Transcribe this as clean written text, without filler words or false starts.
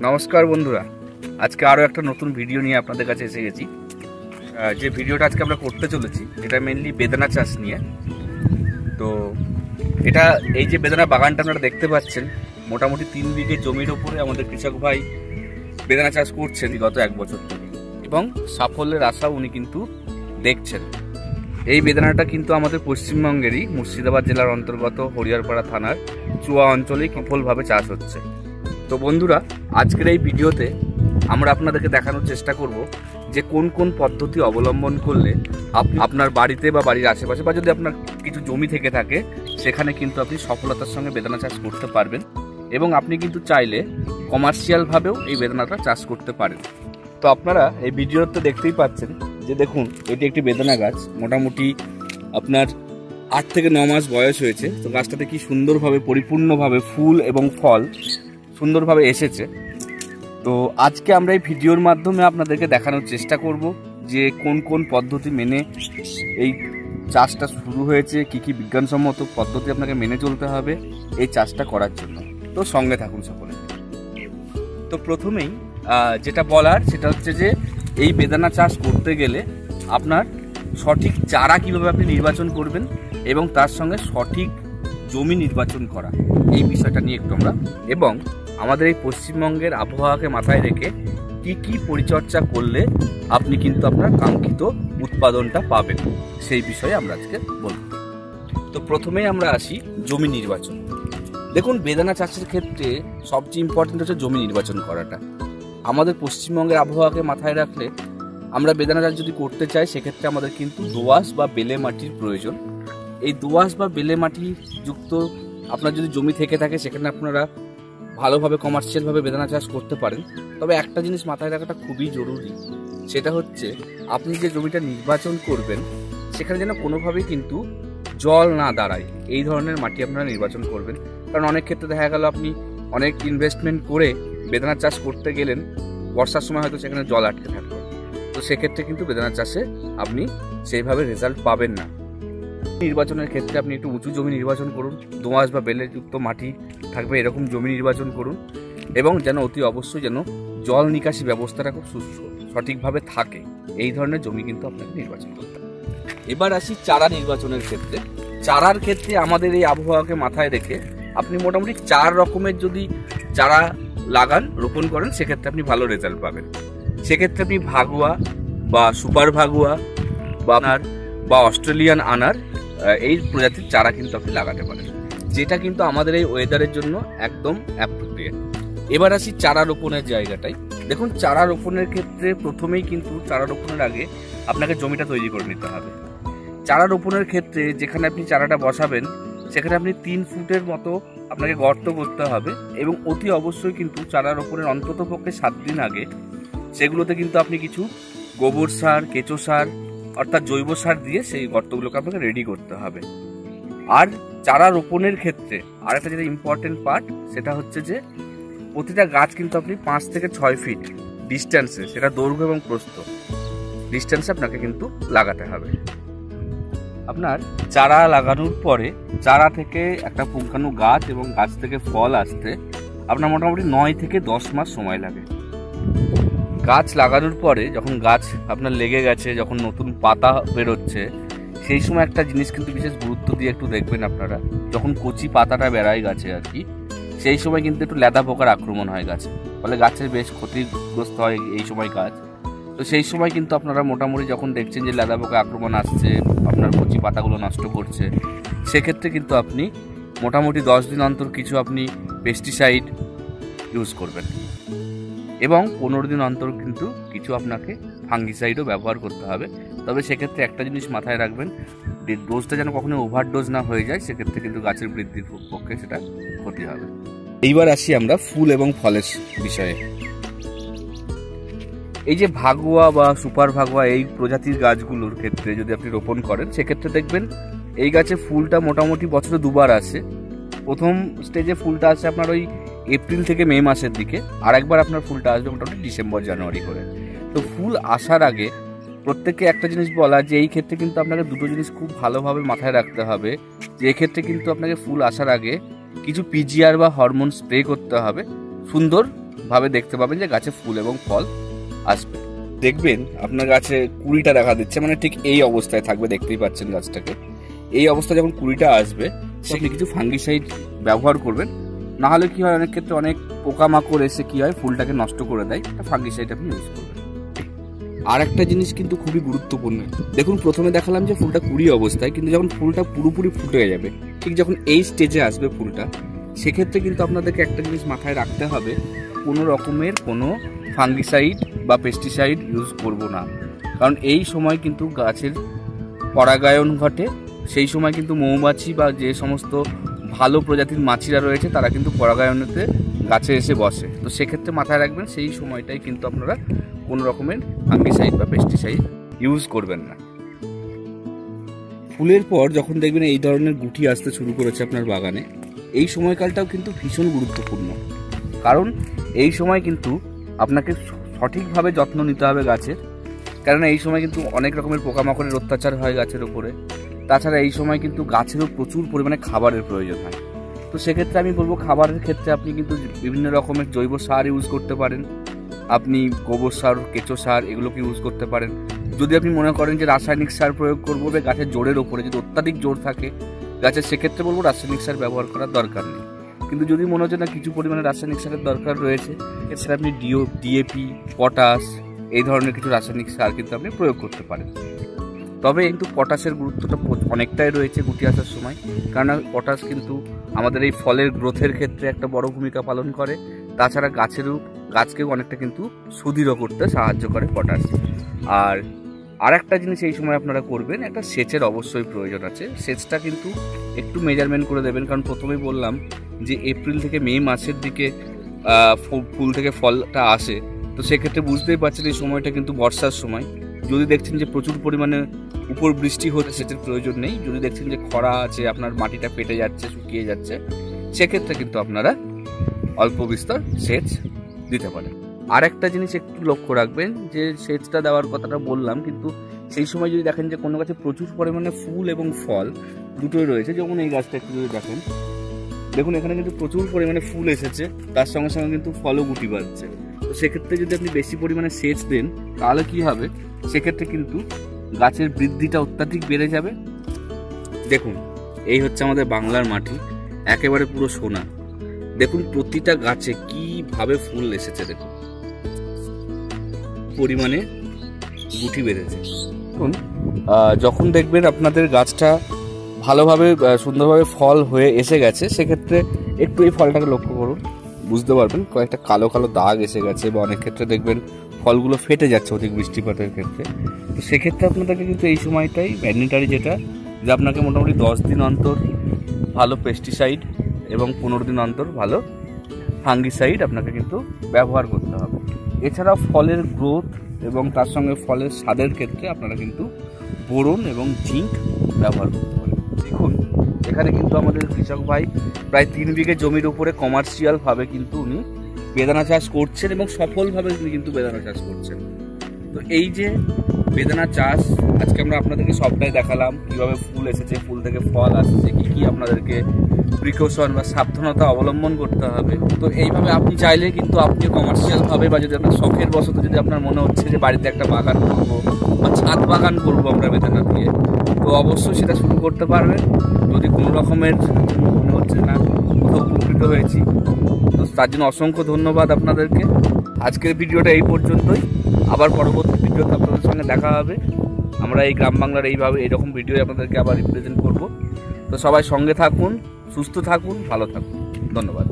নমস্কার বন্ধুরা, আজকে আরও একটা নতুন ভিডিও নিয়ে আপনাদের কাছে এসে গেছি। যে ভিডিওটা আজকে আমরা করতে চলেছি এটা মেনলি বেদানা চাষ নিয়ে। তো এটা এই যে বেদানা বাগানটা আপনারা দেখতে পাচ্ছেন, মোটামুটি 3 বিঘে জমির ওপরে আমাদের কৃষক ভাই বেদানা চাষ করছেন গত 1 বছর ধরে, এবং সাফল্যের আশা উনি কিন্তু দেখছেন। এই বেদানাটা কিন্তু আমাদের পশ্চিমবঙ্গেরই মুর্শিদাবাদ জেলার অন্তর্গত হরিহরপাড়া থানার চুয়া অঞ্চলেই সফলভাবে চাষ হচ্ছে। তো বন্ধুরা, আজকের এই ভিডিওতে আমরা আপনাদেরকে দেখানোর চেষ্টা করব যে কোন কোন পদ্ধতি অবলম্বন করলে আপনার বাড়িতে বা বাড়ির আশেপাশে বা যদি আপনার কিছু জমি থেকে থাকে সেখানে কিন্তু আপনি সফলতার সঙ্গে বেদানা চাষ করতে পারবেন, এবং আপনি কিন্তু চাইলে কমার্শিয়ালভাবেও এই বেদানাটা চাষ করতে পারেন। তো আপনারা এই ভিডিওতে দেখতেই পাচ্ছেন যে দেখুন, এটি একটি বেদানা গাছ। মোটামুটি আপনার 8 থেকে 9 মাস বয়স হয়েছে। তো গাছটাতে কি সুন্দরভাবে পরিপূর্ণভাবে ফুল এবং ফল সুন্দরভাবে এসেছে। তো আজকে আমরা এই ভিডিওর মাধ্যমে আপনাদেরকে দেখানোর চেষ্টা করব যে কোন কোন পদ্ধতি মেনে এই চাষটা শুরু হয়েছে, কি কি বিজ্ঞানসম্মত পদ্ধতি আপনাকে মেনে চলতে হবে এই চাষটা করার জন্য। তো সঙ্গে থাকুন সকলে। তো প্রথমেই যেটা বলার সেটা হচ্ছে যে এই বেদানা চাষ করতে গেলে আপনার সঠিক চারা কিভাবে আপনি নির্বাচন করবেন এবং তার সঙ্গে সঠিক জমি নির্বাচন করা, এই বিষয়টা নিয়ে একটু আমরা, এবং আমাদের এই পশ্চিমবঙ্গের আবহাওয়াকে মাথায় রেখে কি কি পরিচর্যা করলে আপনি কিন্তু আপনার কাঙ্ক্ষিত উৎপাদনটা পাবেন সেই বিষয়ে আমরা আজকে বলব। তো প্রথমেই আমরা আসি জমি নির্বাচন। দেখুন, বেদানা চাষের ক্ষেত্রে সবচেয়ে ইম্পর্টেন্ট হচ্ছে জমি নির্বাচন করাটা। আমাদের পশ্চিমবঙ্গের আবহাওয়াকে মাথায় রাখলে আমরা বেদানা চাষ যদি করতে চাই সেক্ষেত্রে আমাদের কিন্তু দোআঁশ বা বেলে মাটির প্রয়োজন। এই দোআঁশ বা বেলে মাটি যুক্ত আপনার যদি জমি থেকে থাকে সেখানে আপনারা ভালোভাবে কমার্শিয়ালভাবে বেদানা চাষ করতে পারেন। তবে একটা জিনিস মাথায় রাখাটা খুবই জরুরি, সেটা হচ্ছে আপনি যে জমিটা নির্বাচন করবেন সেখানে যেন কোনোভাবেই কিন্তু জল না দাঁড়ায় এই ধরনের মাটি আপনারা নির্বাচন করবেন। কারণ অনেক ক্ষেত্রে দেখা গেল আপনি অনেক ইনভেস্টমেন্ট করে বেদানা চাষ করতে গেলেন, বর্ষার সময় হয়তো সেখানে জল আটকে থাকবে। তো সেক্ষেত্রে কিন্তু বেদানা চাষে আপনি সেইভাবে রেজাল্ট পাবেন না। নির্বাচনের ক্ষেত্রে আপনি একটু উঁচু জমি নির্বাচন করুন, দোআঁশ বা বেলেযুক্ত মাটি থাকবে এরকম জমি নির্বাচন করুন, এবং যেন অতি অবশ্যই যেন জল নিকাশি ব্যবস্থাটা খুব সঠিকভাবে থাকে এই ধরনের জমি কিন্তু আপনাকে নির্বাচন করতে হবে। এবার আসি চারা নির্বাচনের ক্ষেত্রে। চারার ক্ষেত্রে আমাদের এই আবহাওয়াকে মাথায় রেখে আপনি মোটামুটি 4 রকমের যদি চারা লাগান, রোপণ করেন, সেক্ষেত্রে আপনি ভালো রেজাল্ট পাবেন। সেক্ষেত্রে আপনি ভাগুয়া বা সুপার ভাগুয়া বা অস্ট্রেলিয়ান আনার এই প্রজাতির চারা কিন্তু আপনি লাগাতে পারেন, যেটা কিন্তু আমাদের এই ওয়েদারের জন্য একদম অ্যাপ্রোপ্রিয়েট। এবার আসি চারা রোপণের জায়গাটাই। দেখুন, চারা রোপণের ক্ষেত্রে প্রথমেই কিন্তু চারা রোপণের আগে আপনাকে জমিটা তৈরি করে নিতে হবে। চারা রোপণের ক্ষেত্রে যেখানে আপনি চারাটা বসাবেন সেখানে আপনি 3 ফুটের মতো আপনাকে গর্ত করতে হবে, এবং অতি অবশ্যই কিন্তু চারা রোপণের অন্তত পক্ষে 7 দিন আগে সেগুলোতে কিন্তু আপনি কিছু গোবর সার, কেঁচো সার অর্থাৎ জৈব সার দিয়ে সেই গর্তগুলোকে আপনাকে রেডি করতে হবে। আর চারা রোপণের ক্ষেত্রে আরেকটা যেটা ইম্পর্টেন্ট পার্ট সেটা হচ্ছে যে প্রতিটা গাছ কিন্তু আপনি 5 থেকে 6 ফিট ডিস্টেন্সে, সেটা দৈর্ঘ্য এবং প্রস্থ ডিস্টেন্সে আপনাকে কিন্তু লাগাতে হবে। আপনার চারা লাগানোর পরে চারা থেকে একটা পুঙ্খানু গাছ এবং গাছ থেকে ফল আসতে আপনার মোটামুটি 9 থেকে 10 মাস সময় লাগে। গাছ লাগানোর পরে যখন গাছ আপনার লেগে গেছে, যখন নতুন পাতা বেরোচ্ছে, সেই সময় একটা জিনিস কিন্তু বিশেষ গুরুত্ব দিয়ে একটু দেখবেন আপনারা, যখন কচি পাতাটা বেড়ায় গাছে আর কি, সেই সময় কিন্তু একটু লেদা পোকার আক্রমণ হয় গাছে, ফলে গাছের বেশ ক্ষতিগ্রস্ত হয় এই সময় গাছ। তো সেই সময় কিন্তু আপনারা মোটামুটি যখন দেখছেন যে লেদা পোকা আক্রমণ আসছে, আপনার কচি পাতাগুলো নষ্ট করছে, সেক্ষেত্রে কিন্তু আপনি মোটামুটি 10 দিন অন্তর কিছু আপনি পেস্টিসাইড ইউজ করবেন, এবং 15 দিন অন্তর কিন্তু কিছু আপনাকে ফাঙ্গিসাইডও ব্যবহার করতে হবে। তবে সেক্ষেত্রে একটা জিনিস মাথায় রাখবেন, ডোজটা যেন কখনো ওভারডোজ না হয়ে যায়, সেক্ষেত্রে কিন্তু গাছের বৃদ্ধির পক্ষে সেটা ক্ষতি হবে। এইবার আসি আমরা ফুল এবং ফলের বিষয়ে। এই যে ভাগুয়া বা সুপার ভাগুয়া এই প্রজাতির গাছগুলোর ক্ষেত্রে যদি আপনি রোপণ করেন সেক্ষেত্রে দেখবেন এই গাছে ফুলটা মোটামুটি বছরে 2 বার আসে। প্রথম স্টেজে ফুলটা আসে আপনার ওই এপ্রিল থেকে মে মাসের দিকে, আর একবার আপনার ফুলটা আসবে মোটামুটি ডিসেম্বর জানুয়ারি করে। তো ফুল আসার আগে প্রত্যেককে একটা জিনিস বলা যে এই ক্ষেত্রে কিন্তু আপনাকে দুটো জিনিস খুব ভালোভাবে মাথায় রাখতে হবে, যে এক্ষেত্রে কিন্তু আপনাকে ফুল আসার আগে কিছু পিজিআর বা হরমোন স্প্রে করতে হবে সুন্দর ভাবে দেখতে পাবেন যে গাছে ফুল এবং ফল আসবে। দেখবেন আপনার গাছে কুড়িটা দেখা দিচ্ছে, মানে ঠিক এই অবস্থায় থাকবে, দেখতেই পাচ্ছেন গাছটাকে। এই অবস্থায় যখন কুড়িটা আসবে আপনি কিছু ফাঙ্গিসাইড ব্যবহার করবেন, না হলে কি হয় অনেক ক্ষেত্রে অনেক পোকামাকড় এসে কি হয় ফুলটাকে নষ্ট করে দেয়, ফাঙ্গিসাইড আপনি ইউজ করবেন। আর একটা জিনিস কিন্তু খুবই গুরুত্বপূর্ণ, দেখুন প্রথমে দেখালাম যে ফুলটা কুড়ি অবস্থায়, কিন্তু যখন ফুলটা পুরোপুরি ফুটে যাবে, ঠিক যখন এই স্টেজে আসবে ফুলটা, সেক্ষেত্রে কিন্তু আপনাদেরকে একটা জিনিস মাথায় রাখতে হবে, কোনো রকমের কোনো ফাঙ্গিসাইড বা পেস্টিসাইড ইউজ করব না, কারণ এই সময় কিন্তু গাছের পরাগায়ন ঘটে। সেই সময় কিন্তু মৌমাছি বা যে সমস্ত ভালো প্রজাতির মাছিরা রয়েছে তারা কিন্তু পরাগায়নেতে গাছে এসে বসে। তো সেক্ষেত্রে মাথায় রাখবেন সেই সময়টাই কিন্তু আপনারা কোনো রকমের ফাঙ্গিসাইড বা পেস্টিসাইড ইউজ করবেন না। ফুলের পর যখন দেখবেন এই ধরনের গুটি আসতে শুরু করেছে আপনার বাগানে, এই সময়কালটাও কিন্তু ভীষণ গুরুত্বপূর্ণ, কারণ এই সময় কিন্তু আপনাকে সঠিকভাবে যত্ন নিতে হবে গাছের, কারণ এই সময় কিন্তু অনেক রকমের পোকামাকড়ের অত্যাচার হয় গাছের উপরে। তাছাড়া এই সময় কিন্তু গাছেরও প্রচুর পরিমাণে খাবারের প্রয়োজন হয়। তো সেক্ষেত্রে আমি বলবো খাবারের ক্ষেত্রে আপনি কিন্তু বিভিন্ন রকমের জৈব সার ইউজ করতে পারেন, আপনি গোবর সার, কেঁচো সার এগুলোকে ইউজ করতে পারেন। যদি আপনি মনে করেন যে রাসায়নিক সার প্রয়োগ করবো গাছের জোরের ওপরে, যদি অত্যাধিক জোর থাকে গাছের, সেক্ষেত্রে বলবো রাসায়নিক সার ব্যবহার করার দরকার নেই। কিন্তু যদি মনে হচ্ছে না কিছু পরিমাণে রাসায়নিক সারের দরকার রয়েছে, এছাড়া আপনি ডিএপি, পটাশ এই ধরনের কিছু রাসায়নিক সার কিন্তু আপনি প্রয়োগ করতে পারেন। তবে কিন্তু পটাশের গুরুত্বটা অনেকটাই রয়েছে গুটি আসার সময়, কারণ পটাশ কিন্তু আমাদের এই ফলের গ্রোথের ক্ষেত্রে একটা বড় ভূমিকা পালন করে। তাছাড়া গাছকেও অনেকটা কিন্তু সুদৃঢ় করতে সাহায্য করে পটাশ। আর একটা জিনিস এই সময় আপনারা করবেন, একটা সেচের অবশ্যই প্রয়োজন আছে। সেচটা কিন্তু একটু মেজারমেন্ট করে দেবেন, কারণ প্রথমেই বললাম যে এপ্রিল থেকে মে মাসের দিকে ফুল থেকে ফলটা আসে। তো সেক্ষেত্রে বুঝতেই পারছেন এই সময়টা কিন্তু বর্ষার সময়। যদি দেখছেন যে প্রচুর পরিমাণে উপর বৃষ্টি হচ্ছে, সেচের প্রয়োজন নেই। যদি দেখছেন যে খরা আছে, আপনার মাটিটা ফেটে যাচ্ছে, শুকিয়ে যাচ্ছে, সেক্ষেত্রে কিন্তু আপনারা অল্প বিস্তর সেচ দিতে পারেন। আর একটা জিনিস একটু লক্ষ্য রাখবেন, যে সেচটা দেওয়ার কথাটা বললাম, কিন্তু সেই সময় যদি দেখেন যে কোনো গাছে প্রচুর পরিমাণে ফুল এবং ফল দুটোই রয়েছে, যেমন এই গাছটা একটু যদি দেখুন এখানে কিন্তু প্রচুর পরিমাণে ফুল এসেছে, তার সঙ্গে সঙ্গে কিন্তু ফলও গুটি বাঁধছে। তো সেক্ষেত্রে যদি আপনি বেশি পরিমাণে সেচ দেন তাহলে কি হবে, সেক্ষেত্রে কিন্তু গাছের বৃদ্ধিটা অত্যাধিক বেড়ে যাবে। দেখুন এই হচ্ছে আমাদের বাংলার মাটি, একেবারে পুরো সোনা। দেখুন প্রতিটা গাছে কিভাবে ফুল এসেছে, দেখুন পরিমাণে গুটি বেড়েছে। দেখুন যখন দেখবেন আপনাদের গাছটা ভালোভাবে সুন্দরভাবে ফল হয়ে এসে গেছে, সেক্ষেত্রে একটু এই ফলটাকে লক্ষ্য করুন, বুঝতে পারবেন কয়েকটা কালো কালো দাগ এসে গেছে, বা অনেক ক্ষেত্রে দেখবেন ফলগুলো ফেটে যাচ্ছে অধিক বৃষ্টিপাতের ক্ষেত্রে। তো সেক্ষেত্রে আপনাদেরকে কিন্তু এই সময়টাই ম্যান্ডেটরি, যেটা যে আপনাকে মোটামুটি 10 দিন অন্তর ভালো পেস্টিসাইড এবং 15 দিন অন্তর ভালো ফাঙ্গিসাইড আপনাকে কিন্তু ব্যবহার করতে হবে। এছাড়াও ফলের গ্রোথ এবং তার সঙ্গে ফলের স্বাদের ক্ষেত্রে আপনারা কিন্তু বোরন এবং জিঙ্ক ব্যবহার করতে পারেন। দেখুন এখানে কিন্তু আমাদের কৃষক ভাই প্রায় 3 বিঘে জমির উপরে কমার্শিয়ালভাবে কিন্তু উনি বেদানা চাষ করছেন, এবং সফলভাবে উনি কিন্তু বেদানা চাষ করছেন। তো এই যে বেদানা চাষ আজকে আমরা আপনাদেরকে সবটাই দেখালাম, কীভাবে ফুল এসেছে, ফুল থেকে ফল আসছে, কী আপনাদেরকে প্রিকশন বা সাবধানতা অবলম্বন করতে হবে। তো এইভাবে আপনি চাইলে কিন্তু আপনি কমার্শিয়ালভাবে, বা যদি আপনার শখের বশত যদি আপনার মনে হচ্ছে যে বাড়িতে একটা বাগান করবো বা ছাদ বাগান করবো আমরা বেদানা দিয়ে, তো অবশ্যই সেটা শুরু করতে পারবেন। যদি কোনো রকমের মনে হচ্ছে না কোথাও উপকৃত হয়েছি, তো তার জন্য অসংখ্য ধন্যবাদ আপনাদেরকে। আজকের ভিডিওটা এই পর্যন্তই, আবার পরবর্তী ভিডিওতে আপনাদের সঙ্গে দেখা হবে। আমরা এই গ্রাম বাংলার এইরকম ভিডিও আপনাদেরকে আবার রিপ্রেজেন্ট করব। তো সবাই সঙ্গে থাকুন, সুস্থ থাকুন, ভালো থাকুন, ধন্যবাদ।